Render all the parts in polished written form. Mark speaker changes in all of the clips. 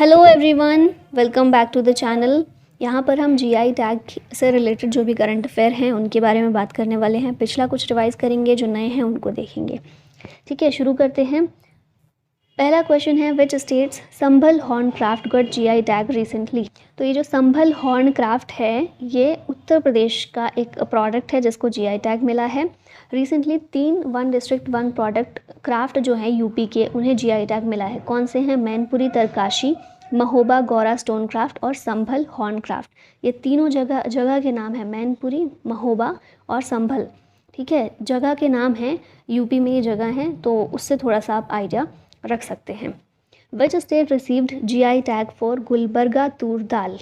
Speaker 1: Hello everyone, welcome back to the channel. यहाँ पर हम जीआई टैग से रिलेटेड जो भी करंट अफेयर हैं उनके बारे में बात करने वाले हैं। पिछला कुछ रिवाइज करेंगे, जो नए हैं उनको देखेंगे। ठीक है, शुरू करते हैं। पहला क्वेश्चन है, which states Sambhal horn craft got GI tag recently. तो ये जो संभल हॉर्न क्राफ्ट है ये उत्तर प्रदेश का एक प्रोडक्ट है जिसको जीआई टैग मिला है। रिसेंटली 1 डिस्ट्रिक्ट 1 प्रोडक्ट क्राफ्ट जो है यूपी के, उन्हें जीआई टैग मिला है। कौन से हैं? मैनपुरी तरकाशी, महोबा गौरा स्टोन क्राफ्ट और संभल हॉर्न क्राफ्ट। ये तीनों जगह के नाम है, मैनपुरी, महोबा और संभल। ठीक है, जगह के नाम हैं, यूपी में ये जगह हैं, तो उससे थोड़ा सा आप आइडिया रख सकते हैं। Which state received GI tag for Gulbarga toor dal,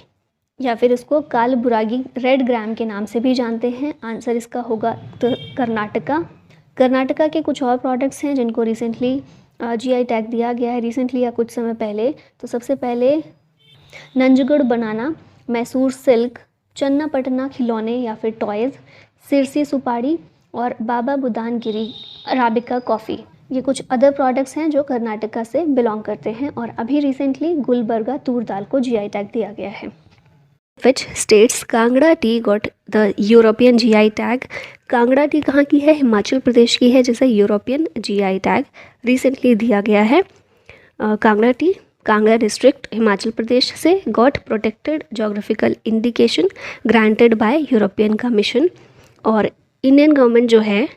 Speaker 1: या फिर इसको कालबुरागी रेड ग्राम के नाम से भी जानते हैं। आंसर इसका होगा कर्नाटका। कर्नाटका के कुछ और प्रोडक्ट्स हैं जिनको रिसेंटली जीआई टैग दिया गया है, रिसेंटली या कुछ समय पहले। तो सबसे पहले नंजगुड़ बनाना, मैसूर सिल्क, चन्नापटना खिलौने या फिर टॉयज़, सिरसी सुपारी और बाबा बुदानगिरी अराबिका कॉफ़ी। ये कुछ अदर प्रोडक्ट्स हैं जो कर्नाटका से बिलोंग करते हैं। और अभी रिसेंटली गुलबर्गा तूर दाल को जीआई टैग दिया गया है। Which states Kangra T got the European GI tag. Kangra T कहाँ की है? हिमाचल प्रदेश की है, जिसे यूरोपियन जीआई टैग रिसेंटली दिया गया है। कांगड़ा टी कांगड़ा डिस्ट्रिक्ट हिमाचल प्रदेश से got protected geographical indication granted by European commission. और इंडियन गवर्नमेंट जो है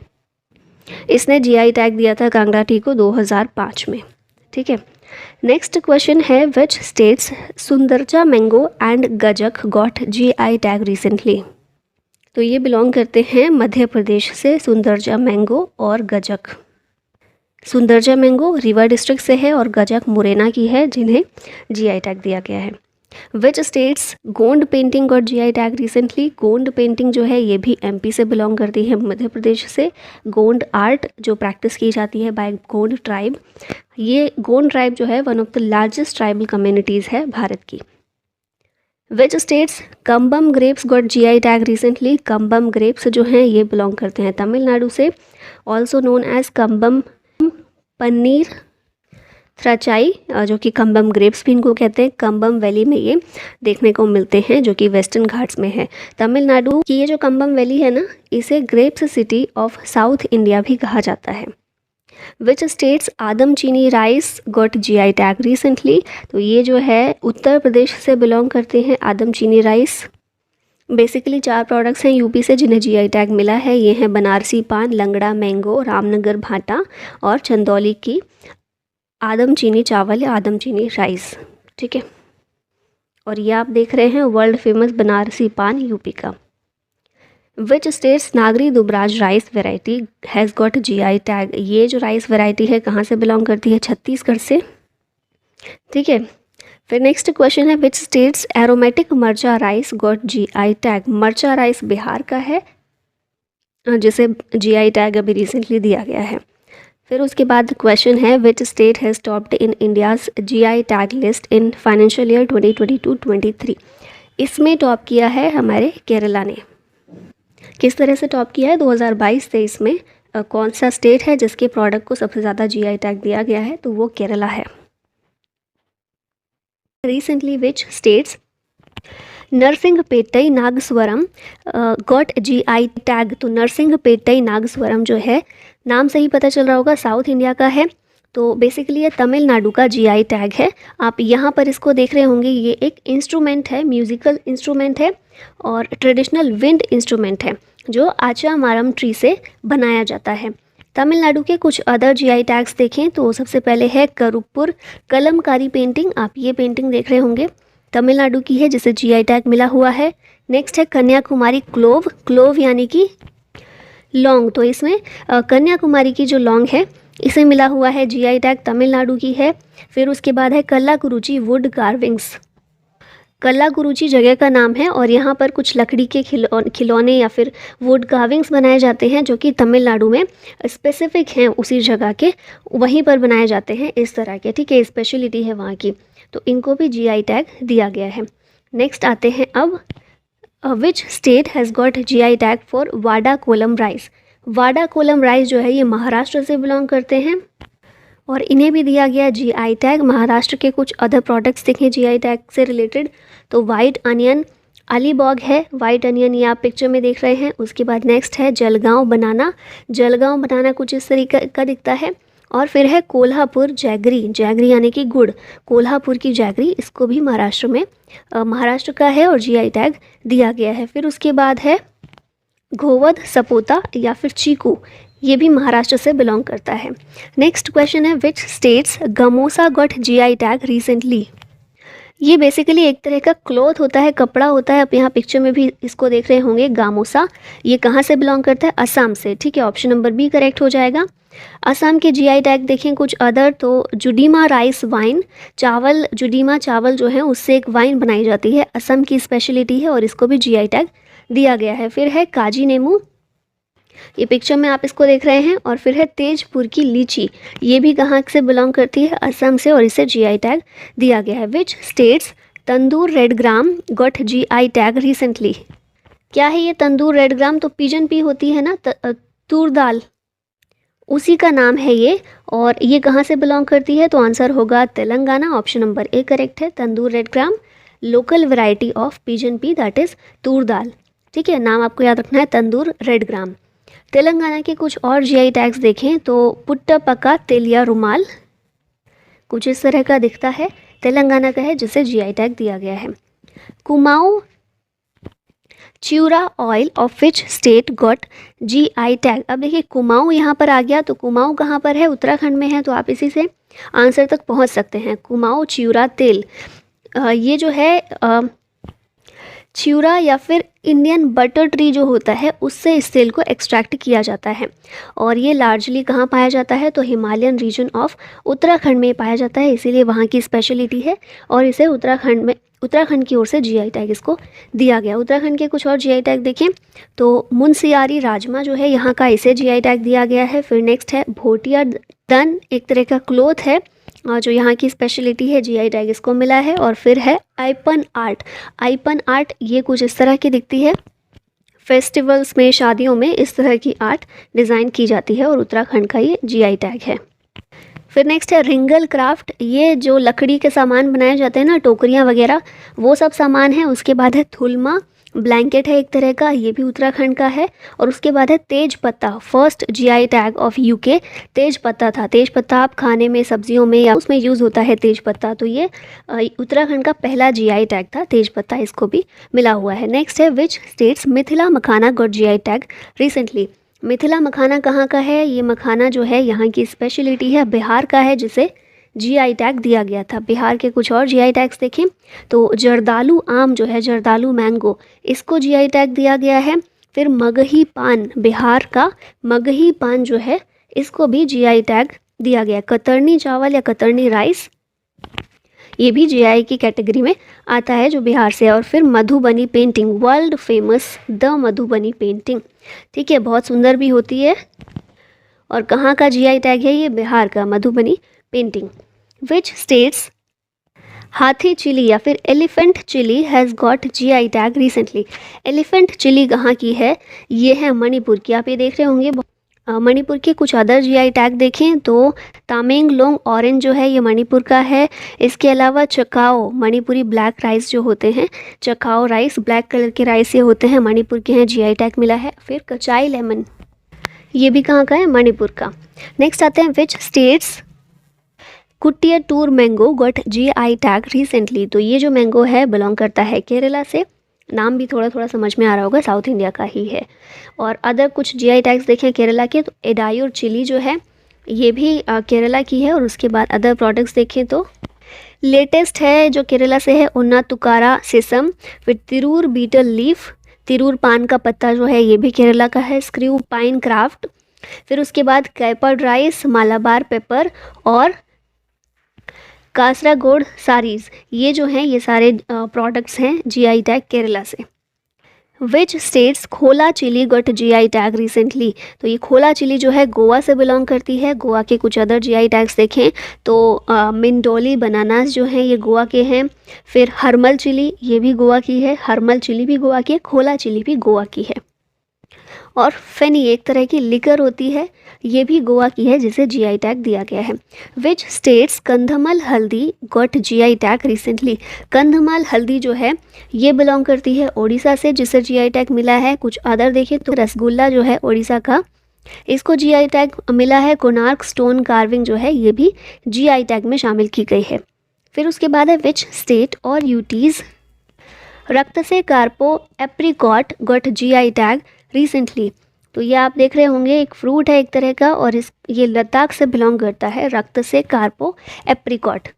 Speaker 1: इसने जीआई टैग दिया था कांगड़ा टी को 2005 में। ठीक है, नेक्स्ट क्वेश्चन है, which states Sundarja mango and gajak got GI tag recently. तो ये बिलोंग करते हैं मध्य प्रदेश से, सुंदरजा मैंगो और गजक। सुंदरजा मैंगो रीवा डिस्ट्रिक्ट से है और गजक मुरैना की है, जिन्हें जीआई टैग दिया गया है। Which states Gond painting got GI tag recently. Gond painting जो है ये भी एमपी से बिलोंग करती है, मध्य प्रदेश से। गोंड आर्ट जो प्रैक्टिस की जाती है बाय गोंड ट्राइब, ये गोंड ट्राइब जो है one of the largest tribal communities है भारत की। Which states Cumbum grapes got GI tag recently. Cumbum grapes जो हैं ये बिलोंग करते हैं तमिलनाडु से, also known as Cumbum Panneer Thratchai, जो कि कम्बम ग्रेप्स भी इनको कहते हैं। कम्बम वैली में ये देखने को मिलते हैं, जो कि वेस्टर्न घाट्स में है। तमिलनाडु की ये जो कम्बम वैली है ना, इसे grapes city of south India भी कहा जाता है। विच स्टेट्स आदम चीनी rice got GI tag recently. तो ये जो है उत्तर प्रदेश से बिलोंग करते हैं आदम चीनी राइस। बेसिकली 4 प्रोडक्ट्स हैं यूपी से जिन्हें जीआई टैग मिला है। ये हैं बनारसी पान, लंगड़ा मैंगो, रामनगर भाटा और चंदौली की आदम चीनी चावल या आदम चीनी राइस। ठीक है, और ये आप देख रहे हैं वर्ल्ड फेमस बनारसी पान यूपी का। Which states Nagari Dubraj rice variety has got GI tag. ये जो राइस वेराइटी है कहाँ से बिलोंग करती है? छत्तीसगढ़ से। ठीक है, फिर नेक्स्ट क्वेश्चन है, विच स्टेट्स एरोमेटिक मर्चा राइस गॉट जीआई टैग। मर्चा राइस बिहार का है, जिसे जीआई टैग अभी रिसेंटली दिया गया है। फिर उसके बाद क्वेश्चन है, विच state has topped in India's GI tag list in financial year 2022-23। इसमें टॉप किया है हमारे केरला ने। किस तरह से टॉप किया है? 2022-23 में कौन सा स्टेट है जिसके प्रोडक्ट को सबसे ज़्यादा जीआई टैग दिया गया है? तो वो केरला है। Recently which states Narasinghapettai Nagaswaram got GI tag. तो नरसिंहपेटई नागस्वरम जो है, नाम से ही पता चल रहा होगा साउथ इंडिया का है। तो बेसिकली ये तमिलनाडु का जीआई टैग है। आप यहाँ पर इसको देख रहे होंगे, ये एक इंस्ट्रूमेंट है, म्यूज़िकल इंस्ट्रूमेंट है और ट्रेडिशनल विंड इंस्ट्रूमेंट है जो आचा मारम ट्री से बनाया जाता है। तमिलनाडु के कुछ अदर जीआई टैग्स देखें तो सबसे पहले है करुपुर कलमकारी पेंटिंग। आप ये पेंटिंग देख रहे होंगे, तमिलनाडु की है, जिसे जीआई टैग मिला हुआ है। नेक्स्ट है कन्याकुमारी क्लोव। क्लोव यानी कि लौंग, तो इसमें कन्याकुमारी की जो लौंग है इसे मिला हुआ है जीआई टैग, तमिलनाडु की है। फिर उसके बाद है कल्लाकुरुची वुड कार्विंग्स। कल्लाकुरुची जगह का नाम है और यहाँ पर कुछ लकड़ी के खिलौने या फिर वुड कार्विंग्स बनाए जाते हैं, जो कि तमिलनाडु में स्पेसिफिक हैं, उसी जगह के वहीं पर बनाए जाते हैं इस तरह के। ठीक है, स्पेशलिटी है वहाँ की, तो इनको भी जीआई टैग दिया गया है। नेक्स्ट आते हैं अब, which state has got GI tag for Wada Kolam rice. Wada Kolam rice जो है ये महाराष्ट्र से बिलोंग करते हैं। और इन्हें भी दिया गया जीआई टैग। महाराष्ट्र के कुछ अदर प्रोडक्ट्स देखें जीआई टैग से रिलेटेड, तो वाइट अनियन अलीबाग है, वाइट अनियन ये आप पिक्चर में देख रहे हैं। उसके बाद नेक्स्ट है जलगांव बनाना, जलगांव बनाना कुछ इस तरीके का दिखता है। और फिर है कोल्हापुर जैगरी, जैगरी यानी कि गुड़, कोल्हापुर की जैगरी, इसको भी महाराष्ट्र में महाराष्ट्र का है और जीआई टैग दिया गया है। फिर उसके बाद है घोवध सपोता या फिर चीकू, ये भी महाराष्ट्र से बिलोंग करता है। नेक्स्ट क्वेश्चन है which states gamosa got GI tag recently. ये बेसिकली एक तरह का क्लॉथ होता है, कपड़ा होता है। आप यहाँ पिक्चर में भी इसको देख रहे होंगे गामोसा, ये कहाँ से बिलोंग करता है, असम से। ठीक है, ऑप्शन नंबर बी करेक्ट हो जाएगा। असम के जीआई टैग देखें कुछ अदर, तो जुडीमा राइस वाइन, चावल, जुडीमा चावल जो है उससे एक वाइन बनाई जाती है, असम की स्पेशलिटी है और इसको भी जीआई टैग दिया गया है। फिर है काजी नेमू, ये पिक्चर में आप इसको देख रहे हैं। और फिर है तेजपुर की लीची, ये भी कहाँ से बिलोंग करती है, असम से, और इसे जीआई टैग दिया गया है। Which states tandoor red gram got GI tag recently. क्या है ये तंदूर रेड ग्राम, तो पिजन पी होती है ना, तूर दाल, उसी का नाम है ये। और ये कहाँ से बिलोंग करती है, तो आंसर होगा Telangana, option number A correct है। Tandur red gram local variety of pigeon pea that is toor dal. ठीक है, नाम आपको याद रखना है तंदूर रेड ग्राम। तेलंगाना के कुछ और जीआई टैग्स देखें तो पुट्टपका तेलिया रुमाल, कुछ इस तरह का दिखता है, तेलंगाना का है जिसे जीआई टैग दिया गया है। Kumaon chyura oil of which state got GI tag. अब देखिए कुमाऊं यहाँ पर आ गया, तो कुमाऊं कहाँ पर है, उत्तराखंड में है, तो आप इसी से आंसर तक पहुँच सकते हैं। कुमाऊं च्यूरा तेल, ये जो है च्यूरा या फिर इंडियन बटर ट्री जो होता है उससे इस तेल को एक्सट्रैक्ट किया जाता है। और ये लार्जली कहाँ पाया जाता है, तो हिमालयन रीजन ऑफ उत्तराखंड में पाया जाता है, इसीलिए वहाँ की स्पेशलिटी है और इसे उत्तराखंड की ओर से जीआई टैग इसको दिया गया। उत्तराखंड के कुछ और जीआई टैग देखें तो मुनसियारी राजमा जो है यहाँ का, इसे जीआई टैग दिया गया है। फिर नेक्स्ट है भोटिया दन, एक तरह का क्लोथ है जो यहाँ की स्पेशलिटी है, जीआई टैग इसको मिला है। और फिर है आइपन आर्ट, आइपन आर्ट ये कुछ इस तरह की दिखती है, फेस्टिवल्स में, शादियों में इस तरह की आर्ट डिज़ाइन की जाती है और उत्तराखंड का ये जीआई टैग है। फिर नेक्स्ट है रिंगल क्राफ्ट, ये जो लकड़ी के सामान बनाए जाते हैं ना, टोकरियाँ वगैरह, वो सब सामान है। उसके बाद है थुलमा, ब्लैंकेट है एक तरह का, ये भी उत्तराखंड का है। और उसके बाद है tej patta, first GI tag of UK, tej patta था। तेज पत्ता आप खाने में, सब्जियों में या उसमें यूज़ होता है तेज पत्ता, तो ये उत्तराखंड का पहला जीआई टैग था, तेज पत्ता इसको भी मिला हुआ है। नेक्स्ट है which states Mithila makhana got GI tag recently. Mithila makhana कहाँ का है, ये मखाना जो है यहाँ की स्पेशलिटी है, बिहार का है, जिसे जीआई टैग दिया गया था। बिहार के कुछ और जीआई टैग्स देखें तो जर्दालू आम जो है, जर्दालू मैंगो, इसको जीआई टैग दिया गया है। फिर मगही पान, बिहार का मगही पान जो है इसको भी जीआई टैग दिया गया। कतरनी चावल या कतरनी राइस, ये भी जीआई की कैटेगरी में आता है जो बिहार से है। और फिर Madhubani painting, world famous the Madhubani painting, ठीक है, बहुत सुंदर भी होती है। और कहाँ का जीआई टैग है, ये बिहार का मधुबनी पेंटिंग। विच स्टेट्स हाथी चिली या फिर elephant chilli has got GI tag recently. Elephant chilli कहाँ की है, ये है मणिपुर की, आप ये देख रहे होंगे। मणिपुर के कुछ अदर जीआई टैग देखें तो तामेंगलोंग ऑरेंज जो है ये मणिपुर का है। इसके अलावा चकाओ, मणिपुरी ब्लैक राइस जो होते हैं, चकाओ राइस, ब्लैक कलर के राइस ये होते हैं, मणिपुर के हैं, जीआई टैग मिला है। फिर कचाई लेमन, ये भी कहाँ का है, मणिपुर का। नेक्स्ट आते हैं विच स्टेट्स कुटिया tour mango got GI tag recently. तो ये जो मैंगो है बिलोंग करता है केरला से, नाम भी थोड़ा थोड़ा समझ में आ रहा होगा, साउथ इंडिया का ही है। और अदर कुछ जीआई टैग्स देखें केरला के तो एडायूर चिली जो है ये भी केरला की है। और उसके बाद अदर प्रोडक्ट्स देखें तो लेटेस्ट है जो केरला से है उन्ना तुकारा सेसम, फिर तिरूर बीटल लीफ, तिरूर पान का पत्ता जो है ये भी केरला का है, स्क्रू पाइन क्राफ्ट। फिर उसके बाद कैपर्ड राइस, मालाबार पेपर और कासरागोड सारीज़, ये जो हैं ये सारे प्रोडक्ट्स हैं जीआई टैग केरला से। Which states Khola chilli got GI tag recently. तो ये खोला चिली जो है गोवा से बिलोंग करती है। गोवा के कुछ अदर जीआई टैग्स देखें तो मिंडोली बनानास जो हैं ये गोवा के हैं। फिर हरमल चिली, ये भी गोवा की है, हरमल चिली भी गोवा की है, खोला चिली भी गोवा की है। और फेनी एक तरह की लिकर होती है, ये भी गोवा की है जिसे जीआई टैग दिया गया है। विच स्टेट्स कंधमाल हल्दी got GI tag recently. Kandhamal हल्दी जो है ये बिलोंग करती है ओडिशा से, जिसे जीआई टैग मिला है। कुछ अदर देखें तो रसगुल्ला जो है ओडिशा का, इसको जीआई टैग मिला है। कोणार्क स्टोन कार्विंग जो है ये भी जीआई टैग में शामिल की गई है। फिर उसके बाद है विच स्टेट और UTs Raktsey Karpo apricot got GI tag recently. तो ये आप देख रहे होंगे एक फ्रूट है एक तरह का, और ये लद्दाख से बिलोंग करता है। रक्त से कार्पो एप्रिकॉट,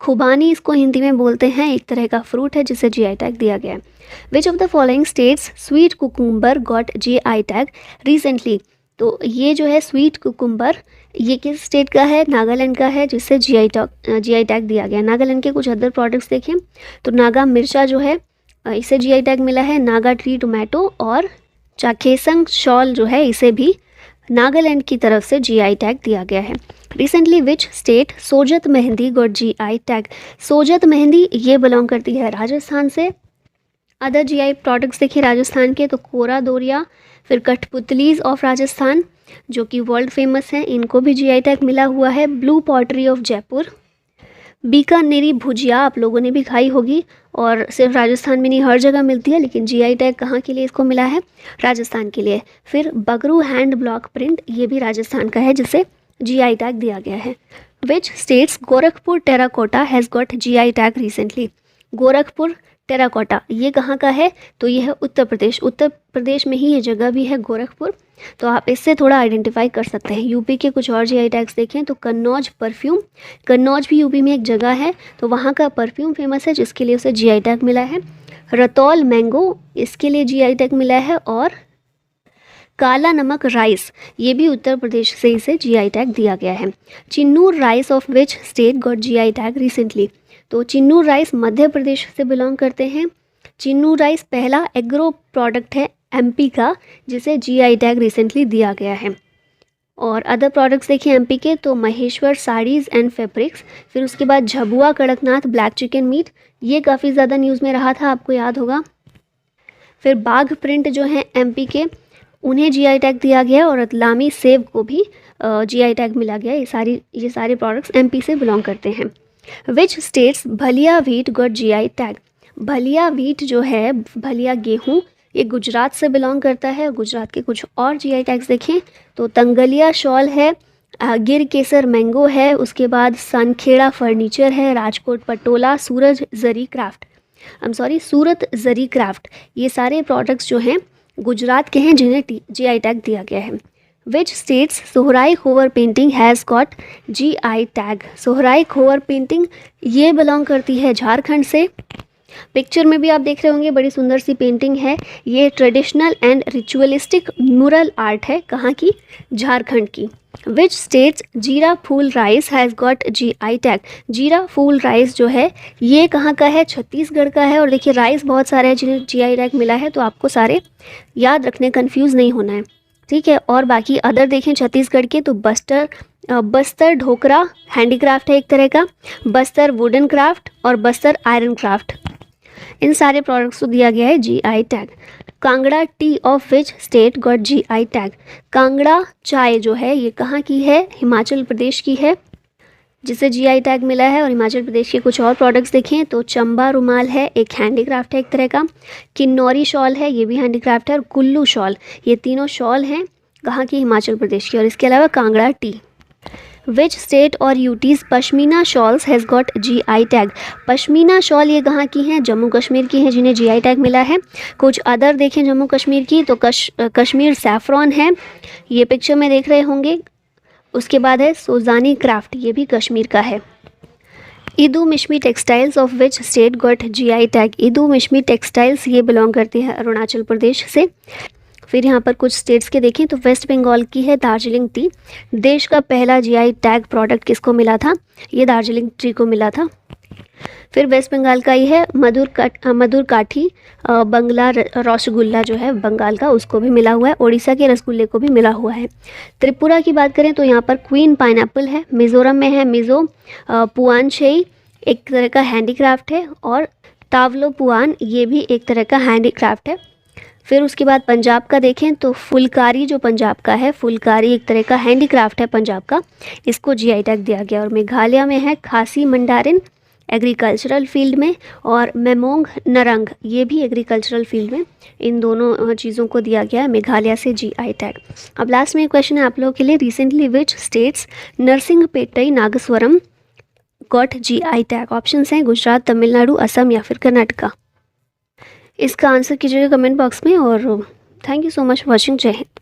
Speaker 1: खुबानी इसको हिंदी में बोलते हैं, एक तरह का फ्रूट है जिसे जीआई टैग दिया गया है। Which of the following states sweet cucumber got GI tag recently. तो ये जो है स्वीट कुकुम्बर, ये किस स्टेट का है? नागालैंड का है, जिससे जीआई टैग दिया गया। नागालैंड के कुछ अदर प्रोडक्ट्स देखें तो नागा मिर्चा जो है इसे जीआई टैग मिला है। नागा ट्री टोमेटो और चाखेसंग शॉल जो है इसे भी नागालैंड की तरफ से जीआई टैग दिया गया है। Recently which state Sojat mehndi got GI tag. Sojat mehndi ये बिलोंग करती है राजस्थान से। अदर जीआई प्रोडक्ट्स देखिए राजस्थान के तो कोरा दोरिया, फिर कठपुतलीज ऑफ राजस्थान जो कि वर्ल्ड फेमस हैं, इनको भी जीआई टैग मिला हुआ है। ब्लू पॉटरी ऑफ जयपुर, बीकानेरी भुजिया आप लोगों ने भी खाई होगी, और सिर्फ राजस्थान में नहीं हर जगह मिलती है, लेकिन जीआई टैग कहाँ के लिए इसको मिला है? राजस्थान के लिए। फिर बगरू हैंड ब्लॉक प्रिंट, ये भी राजस्थान का है जिसे जीआई टैग दिया गया है। Which states Gorakhpur terracotta has got GI tag recently. Gorakhpur terracotta ये कहाँ का है? तो ये है उत्तर प्रदेश। उत्तर प्रदेश में ही ये जगह भी है गोरखपुर, तो आप इससे थोड़ा आइडेंटिफाई कर सकते हैं। यूपी के कुछ और जीआई टैग्स देखें तो कन्नौज परफ्यूम, कन्नौज भी यूपी में एक जगह है, तो वहाँ का परफ्यूम फेमस है जिसके लिए उसे जीआई टैग मिला है। रतौल मैंगो, इसके लिए जीआई टैग मिला है। और काला नमक राइस, ये भी उत्तर प्रदेश से इसे जीआई टैग दिया गया है। Chinnor rice of which state got GI tag recently. तो चिन्नूर राइस मध्य प्रदेश से बिलोंग करते हैं। चिन्नूर राइस पहला एग्रो प्रोडक्ट है एमपी का जिसे जीआई टैग रिसेंटली दिया गया है। और अदर प्रोडक्ट्स देखिए एमपी के तो महेश्वर साड़ीज़ एंड फैब्रिक्स, फिर उसके बाद Jhabua Kadaknath black chicken meet, ये काफ़ी ज़्यादा न्यूज़ में रहा था, आपको याद होगा। फिर बाघ प्रिंट जो है एमपी के, उन्हें जीआई टैग दिया गया, और रतलामी सेब को भी जीआई टैग मिला गया। ये सारे प्रोडक्ट्स एमपी से बिलोंग करते हैं। Which states Bhalia wheat got GI tag. Bhalia wheat जो है, भलिया गेहूँ, ये गुजरात से बिलोंग करता है। गुजरात के कुछ और जीआई टैग्स देखें तो तंगलिया शॉल है, गिर केसर मैंगो है, उसके बाद सनखेड़ा फर्नीचर है, राजकोट पटोला, सूरत जरी क्राफ्ट, ये सारे प्रोडक्ट्स जो हैं गुजरात के हैं जिन्हें जीआई टैग दिया गया है। Which states Sohrai Khovar painting has got GI tag. Sohrai Khovar painting ये बिलोंग करती है झारखंड से। पिक्चर में भी आप देख रहे होंगे बड़ी सुंदर सी पेंटिंग है। ये traditional and ritualistic mural art है, कहाँ की? झारखंड की। Which states Jeera Phool rice has got GI tag. Jeera Phool rice जो है ये कहाँ का है? छत्तीसगढ़ का है। और देखिए राइस बहुत सारे हैं जिन्हें जीआई टैग मिला है, तो आपको सारे याद रखने, कन्फ्यूज़ नहीं होना है, ठीक है। और बाकी अदर देखें छत्तीसगढ़ के तो बस्तर ढोकरा हैंडीक्राफ्ट है एक तरह का, बस्तर वुडन क्राफ्ट और बस्तर आयरन क्राफ्ट, इन सारे प्रोडक्ट्स को दिया गया है GI tag. Kangra T of which state got GI tag. Kangra चाय जो है ये कहाँ की है? हिमाचल प्रदेश की है, जिसे जीआई टैग मिला है। और हिमाचल प्रदेश के कुछ और प्रोडक्ट्स देखें तो चंबा रुमाल है, एक हैंडीक्राफ्ट है एक तरह का, किन्नौरी शॉल है, ये भी हैंडीक्राफ्ट है, और कुल्लू शॉल, ये तीनों शॉल हैं कहाँ की? हिमाचल प्रदेश की। और इसके अलावा कांगड़ा टी। विच स्टेट और UTs pashmina shawls has got GI tag. Pashmina shawl ये कहाँ की हैं? जम्मू कश्मीर की हैं जिन्हें जीआई टैग मिला है। कुछ अदर देखें जम्मू कश्मीर की तो कश्मीर सैफरॉन है, ये पिक्चर में देख रहे होंगे। उसके बाद है सोजानी क्राफ्ट, ये भी कश्मीर का है। Idu Mishmi textiles of which state got GI tag. Idu Mishmi textiles ये बिलोंग करती है अरुणाचल प्रदेश से। फिर यहाँ पर कुछ स्टेट्स के देखें तो वेस्ट बंगाल की है दार्जिलिंग टी। देश का पहला जीआई टैग प्रोडक्ट किसको मिला था? ये दार्जिलिंग टी को मिला था। फिर वेस्ट बंगाल का ही है मधुर काठी बंगला रसगुल्ला जो है बंगाल का, उसको भी मिला हुआ है। उड़ीसा के रसगुल्ले को भी मिला हुआ है। त्रिपुरा की बात करें तो यहाँ पर क्वीन पाइनएप्पल है। मिज़ोरम में है मिज़ो पुआनशेई, एक तरह का हैंडीक्राफ्ट है। और तावलो पुआन, ये भी एक तरह का हैंडीक्राफ्ट है। फिर उसके बाद पंजाब का देखें तो फुलकारी जो पंजाब का है, फुलकारी एक तरह का हैंडीक्राफ्ट है पंजाब का, इसको जीआई टैग दिया गया। और मेघालय में है खासी मंडारिन एग्रीकल्चरल फील्ड में, और मेमोंग नरंग ये भी एग्रीकल्चरल फील्ड में। इन दोनों चीज़ों को दिया गया है मेघालय से जीआई टैग। अब लास्ट में एक क्वेश्चन है आप लोगों के लिए, recently which states Narasinghapettai Nagaswaram got GI tag? Options हैं गुजरात, तमिलनाडु, असम या फिर कर्नाटका। इसका आंसर कीजिएगा कमेंट बॉक्स में। और thank you so much for watching. जय हिंद।